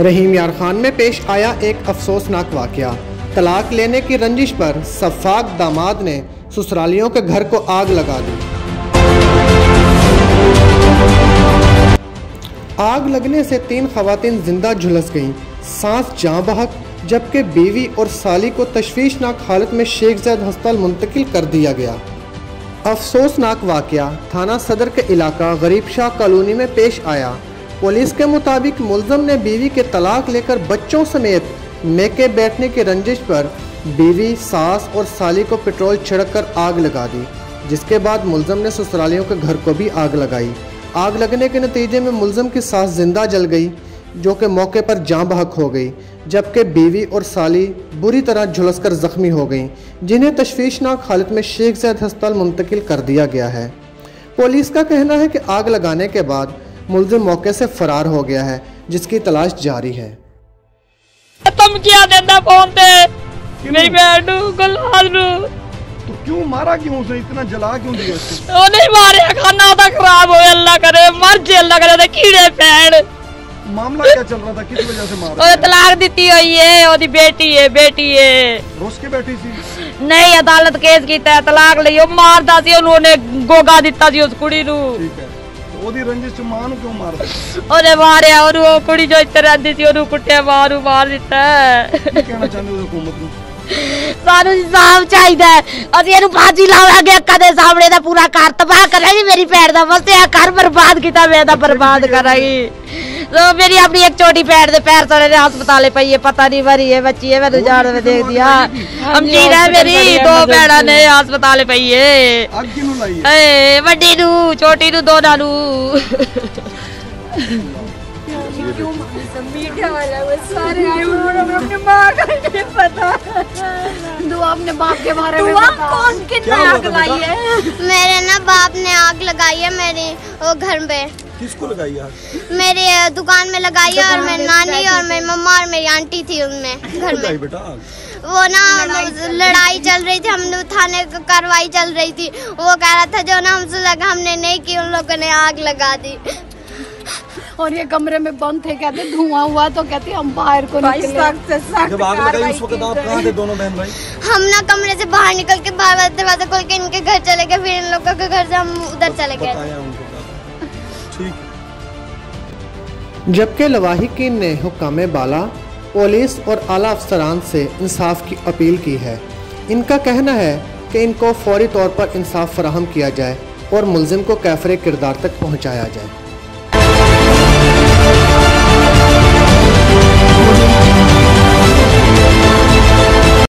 रहीम यार खान में पेश आया एक अफसोसनाक वाकया। तलाक लेने की रंजिश पर सफाक दामाद ने ससुरालियों के घर को आग लगा दी। आग लगने से 3 खवातीन जिंदा झुलस गईं, सांस जाँ बहक, जबकि बीवी और साली को तशवीशनाक हालत में शेख ज़ैद अस्पताल मुंतकिल कर दिया गया। अफसोसनाक वाकया थाना सदर के इलाका गरीब शाह कॉलोनी में पेश आया। पुलिस के मुताबिक मुलजम ने बीवी के तलाक लेकर बच्चों समेत मेके बैठने की रंजिश पर बीवी, सास और साली को पेट्रोल छिड़ककर आग लगा दी, जिसके बाद मुलजम ने ससुरालियों के घर को भी आग लगाई। आग लगने के नतीजे में मुलजम की सास जिंदा जल गई, जो कि मौके पर जाँ बहक हो गई, जबकि बीवी और साली बुरी तरह झुलसकर जख्मी हो गईं, जिन्हें तशवीशनाक हालत में शेख ज़ैद अस्पताल मुंतकिल कर दिया गया है। पुलिस का कहना है कि आग लगाने के बाद मुलजिम मौके से फरार हो गया है, जिसकी तलाश जारी है। तुम क्या देना फोन पे मेरी बहन तो क्यों मारा, क्यों उसे इतना जला क्यों दिया? वो नहीं मारे, खाना था खराब हो, अल्लाह करे मर जे, अल्लाह करे कीड़े पैड़। मामला क्या चल रहा था, किस वजह से मारा? वो तलाक दी हुई है, ओदी बेटी है रोज के बेटी सी नहीं, अदालत केस कीता है, तलाक लियो मारदा सी, उन्होंने गोगा दिता सी उस कुड़ी नू। ठीक है, तो ओदी रंजिश मां नू क्यों मारदा? ओने मारिया, और वो कुड़ी जो इत्ते रहंदी सी ओनू कुट्टिया मार दिता। की कहना चाहंदे हो हुकूमत नू? सानू इंसाफ चाहिए, ਅਸੀਂ ਇਹਨੂੰ ਫਾਂਸੀ ਲਾਵਾਂਗੇ, ਕਦੇ ਸਾਹਮਣੇ ਦਾ ਪੂਰਾ ਘਰ ਤਬਾਹ ਕਰਾਂਗੀ, ਮੇਰੀ ਭੈਣ ਦਾ ਵਸਿਆ ਘਰ ਬਰਬਾਦ ਕੀਤਾ, ਮੈਂ ਤਾਂ ਬਰਬਾਦ ਕਰਾਂਗੀ। तो मेरी अपनी एक छोटी पैर दे पैर तोड़े ने अस्पताले पई है, पता नहीं मरी है बच्ची है, मैंने जान में देख दिया। हम जीना मेरी 2 भैणा ने अस्पताले पई है। आग किनु लाई है? ए वड्डी नू छोटी नू दोना नू। मीठा वाला वो सारे अपने माँ का नहीं पता, दुआ अपने बाप के बारे में बता। कौन कितना आग लाई है? मेरे ना बाप ने आग लगाई है मेरे वो घर पे। किसको लगाई आग? मेरी दुकान में लगाई है, और मेरी नानी और मेरी मम्मा और मेरी आंटी थी उनमें घर में। बेटा वो ना लड़ाई चल रही थी, हम लोग थाने कार्रवाई चल रही थी, वो कह रहा था जो ना हमने नहीं की, उन लोगों ने आग लगा दी। और ये कमरे में बंद थे, कहते धुआं हुआ तो कहते हम बाहर को निकले। जब आग लगाई उस वक्त आप कहाँ थे दोनों बहन भाई? हम ना कमरे से बाहर निकल के बाहर दरवाजा खोल के इनके घर चले गए, फिर इन लोगों के घर से हम उधर चले गए। जबकि लवाहिकीन ने हुक्काम बाला, पुलिस और आला अफसरान से इंसाफ की अपील की है। इनका कहना है कि इनको फौरी तौर पर इंसाफ फराहम किया जाए और मुलजिम को कैफरे किरदार तक पहुँचाया जाए।